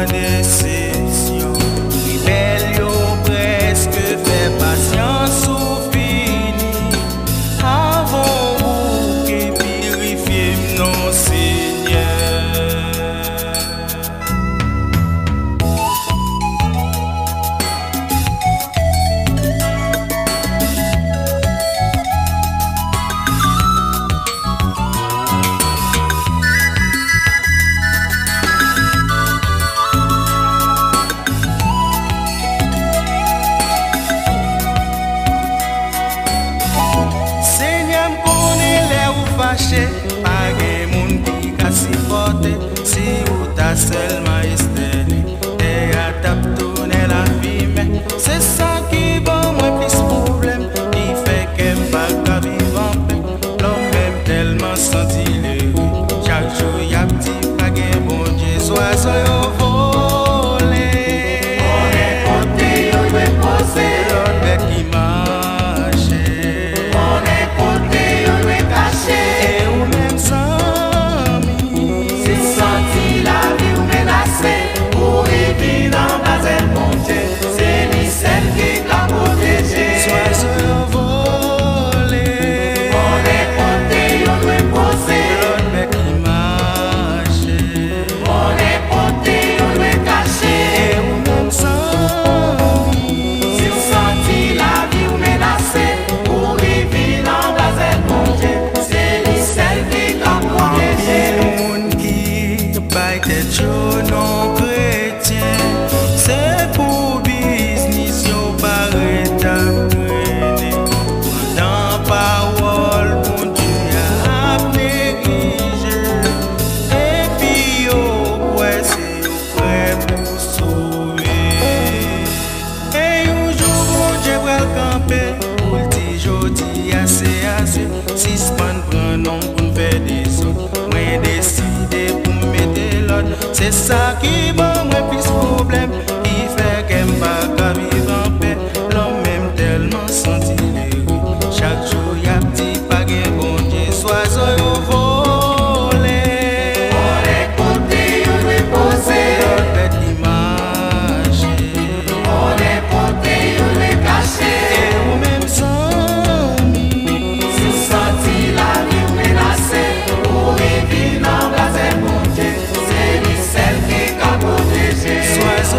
prend décision. Rébellion presque fait patience ou fini. Avant vous qui purifiez non Seigneur. Pas de monde qui a supporté si vous t'as seulement estelé et à tape tourner la vie, mais c'est ça qui va moins plus problème qui fait qu'elle pas qu'à vivre en paix. L'homme même tellement senti les chaque jour y'a petit pas de bon Dieu soit son volé. On est côté, on est posé, l'autre bête qui marche. On est côté, on est caché. Non chrétien, c'est pour business, yo paraît à traîner. Dans parole, bon Dieu a négligé. Et puis yo, ouais, c'est yo prêt pour sauver. Et un jour, bon Dieu va camper. Pour le petit jodi, assez. Si ce pan prend nom pour me faire des autres, moi décider pour me mettre l'autre. C'est ça qui va moins plus problème, qui fait qu'elle pas qu'à vivre en paix. L'homme même tellement senti les rues. Chaque jour y'a petit paquet bon Dieu, soit au volé. On est côté, on est posé, l'autre bête qui marche. On est côté, on est caché. Et ou même sans mi. Si senti la vie menacée, pour y vivre en bas bon Dieu. Sois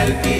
calqué